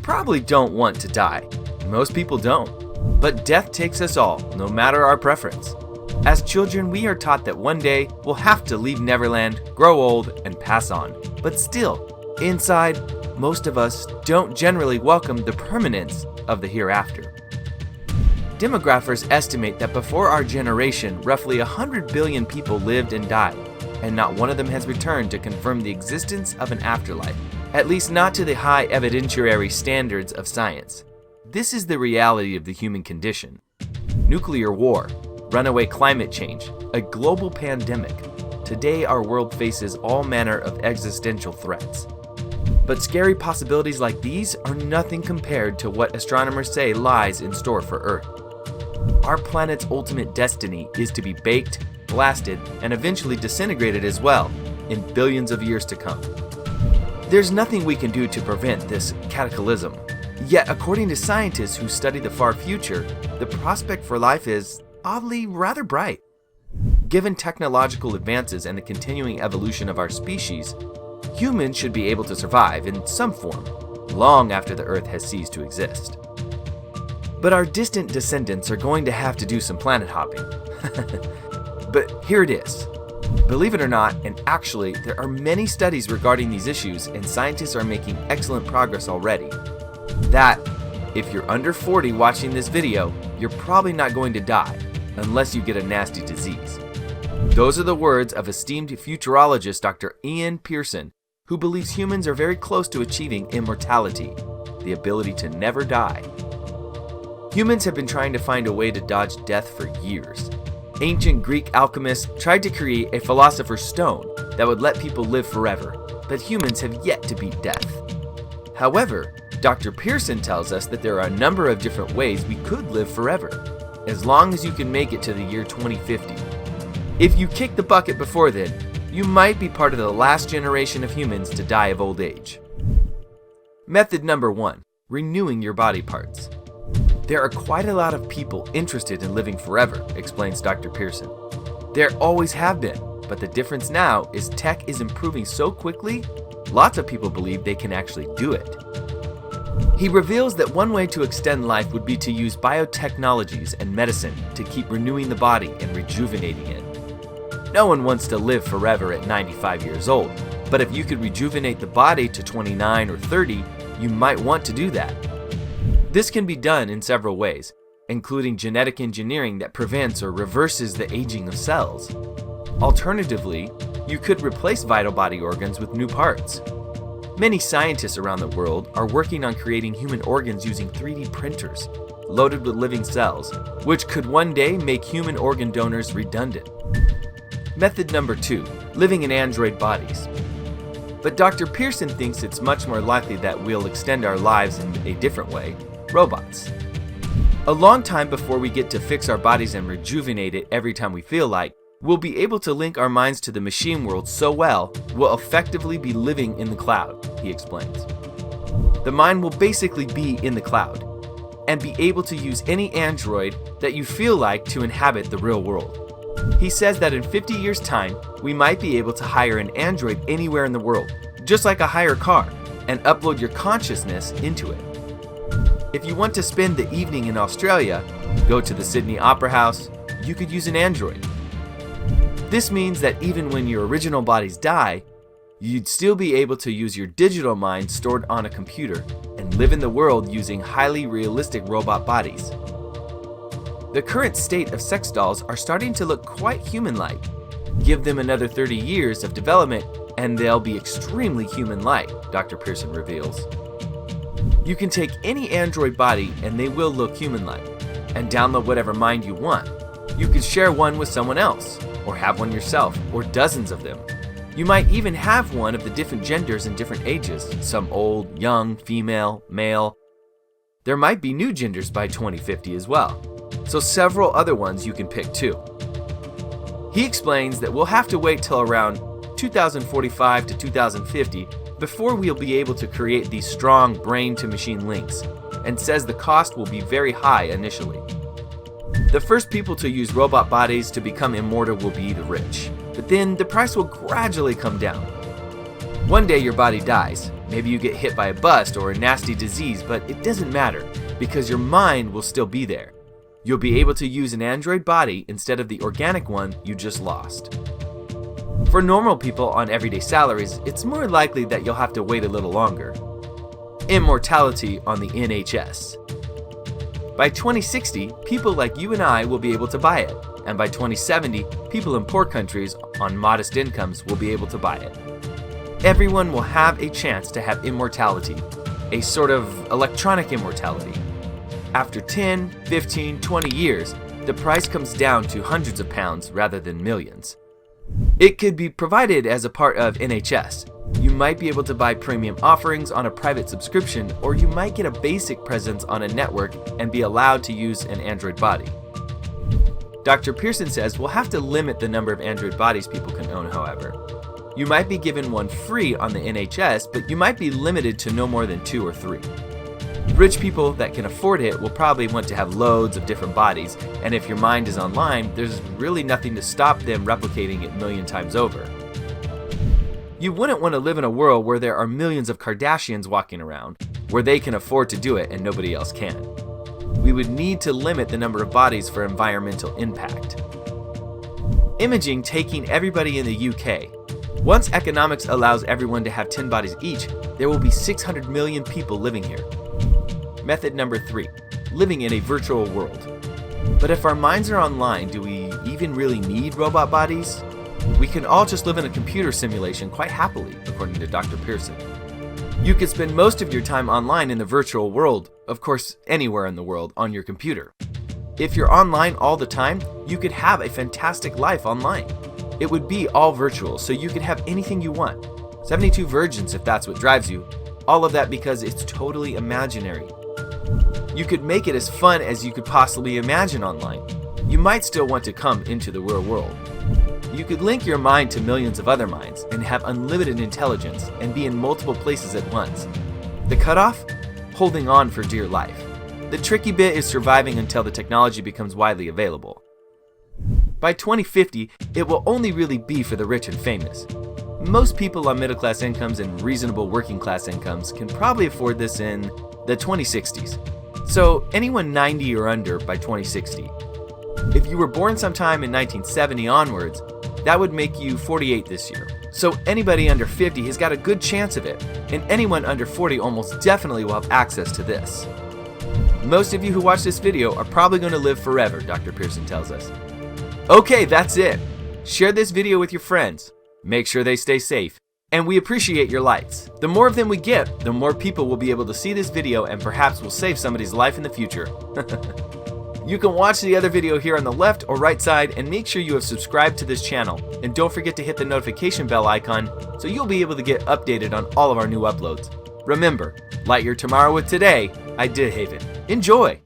probably don't want to die. Most people don't. But death takes us all, no matter our preference. As children, we are taught that one day we'll have to leave Neverland, grow old, and pass on. But still, inside, most of us don't generally welcome the permanence of the hereafter. Demographers estimate that before our generation, roughly 100 billion people lived and died, and not one of them has returned to confirm the existence of an afterlife, at least not to the high evidentiary standards of science. This is the reality of the human condition. Nuclear war, runaway climate change, a global pandemic. Today our world faces all manner of existential threats. But scary possibilities like these are nothing compared to what astronomers say lies in store for Earth. Our planet's ultimate destiny is to be baked, blasted, and eventually disintegrated as well, in billions of years to come. There's nothing we can do to prevent this cataclysm. Yet, according to scientists who study the far future, the prospect for life is, oddly, rather bright. Given technological advances and the continuing evolution of our species, humans should be able to survive in some form, long after the Earth has ceased to exist. But our distant descendants are going to have to do some planet hopping. But here it is. Believe it or not, and actually, there are many studies regarding these issues, and scientists are making excellent progress already. That, if you're under 40 watching this video, you're probably not going to die, unless you get a nasty disease. Those are the words of esteemed futurologist Dr. Ian Pearson, who believes humans are very close to achieving immortality, the ability to never die. Humans have been trying to find a way to dodge death for years. Ancient Greek alchemists tried to create a philosopher's stone that would let people live forever, but humans have yet to beat death. However, Dr. Pearson tells us that there are a number of different ways we could live forever, as long as you can make it to the year 2050. If you kick the bucket before then, you might be part of the last generation of humans to die of old age. Method number 1, renewing your body parts. There are quite a lot of people interested in living forever, explains Dr. Pearson. There always have been, but the difference now is tech is improving so quickly, lots of people believe they can actually do it. He reveals that one way to extend life would be to use biotechnologies and medicine to keep renewing the body and rejuvenating it. No one wants to live forever at 95 years old, but if you could rejuvenate the body to 29 or 30, you might want to do that. This can be done in several ways, including genetic engineering that prevents or reverses the aging of cells. Alternatively, you could replace vital body organs with new parts. Many scientists around the world are working on creating human organs using 3D printers, loaded with living cells, which could one day make human organ donors redundant. Method number 2, living in android bodies. But Dr. Pearson thinks it's much more likely that we'll extend our lives in a different way, robots. A long time before we get to fix our bodies and rejuvenate it every time we feel like, we'll be able to link our minds to the machine world so well, we'll effectively be living in the cloud, he explains. The mind will basically be in the cloud, and be able to use any android that you feel like to inhabit the real world. He says that in 50 years' time, we might be able to hire an android anywhere in the world, just like a hire car, and upload your consciousness into it. If you want to spend the evening in Australia, go to the Sydney Opera House, you could use an android. This means that even when your original bodies die, you'd still be able to use your digital mind stored on a computer and live in the world using highly realistic robot bodies. The current state of sex dolls are starting to look quite human-like. Give them another 30 years of development and they'll be extremely human-like, Dr. Pearson reveals. You can take any android body and they will look human-like, and download whatever mind you want. You could share one with someone else, or have one yourself, or dozens of them. You might even have one of the different genders and different ages, some old, young, female, male. There might be new genders by 2050 as well, so several other ones you can pick too. He explains that we'll have to wait till around 2045 to 2050 before we'll be able to create these strong brain-to-machine links, and says the cost will be very high initially. The first people to use robot bodies to become immortal will be the rich, but then the price will gradually come down. One day your body dies, Maybe you get hit by a bus or a nasty disease, but it doesn't matter because your mind will still be there. You'll be able to use an android body instead of the organic one you just lost. For normal people on everyday salaries, it's more likely that you'll have to wait a little longer. Immortality on the NHS. By 2060, people like you and I will be able to buy it, and by 2070, people in poor countries on modest incomes will be able to buy it. Everyone will have a chance to have immortality, a sort of electronic immortality. After 10, 15, 20 years, the price comes down to hundreds of pounds rather than millions. It could be provided as a part of NHS. You might be able to buy premium offerings on a private subscription, or you might get a basic presence on a network and be allowed to use an android body. Dr. Pearson says we'll have to limit the number of android bodies people can own, however. You might be given one free on the NHS, but you might be limited to no more than 2 or 3. Rich people that can afford it will probably want to have loads of different bodies, and if your mind is online, there's really nothing to stop them replicating it a million times over. You wouldn't want to live in a world where there are millions of Kardashians walking around, where they can afford to do it and nobody else can. We would need to limit the number of bodies for environmental impact. Imaging taking everybody in the UK. Once economics allows everyone to have 10 bodies each, there will be 600 million people living here. Method number 3, living in a virtual world. But if our minds are online, do we even really need robot bodies? We can all just live in a computer simulation quite happily, according to Dr. Pearson. You could spend most of your time online in the virtual world, of course anywhere in the world, on your computer. If you're online all the time, you could have a fantastic life online. It would be all virtual, so you could have anything you want. 72 virgins if that's what drives you. All of that because it's totally imaginary. You could make it as fun as you could possibly imagine online. You might still want to come into the real world. You could link your mind to millions of other minds and have unlimited intelligence and be in multiple places at once. The cutoff? Holding on for dear life. The tricky bit is surviving until the technology becomes widely available. By 2050, it will only really be for the rich and famous. Most people on middle-class incomes and reasonable working-class incomes can probably afford this in the 2060s. So anyone 90 or under by 2060. If you were born sometime in 1970 onwards, that would make you 48 this year. So anybody under 50 has got a good chance of it, and anyone under 40 almost definitely will have access to this. Most of you who watch this video are probably going to live forever, Dr. Pearson tells us. Okay, that's it. Share this video with your friends. Make sure they stay safe. And we appreciate your likes. The more of them we get, the more people will be able to see this video and perhaps will save somebody's life in the future. You can watch the other video here on the left or right side, and make sure you have subscribed to this channel. And don't forget to hit the notification bell icon so you'll be able to get updated on all of our new uploads. Remember, light your tomorrow with today. I did Haven. Enjoy!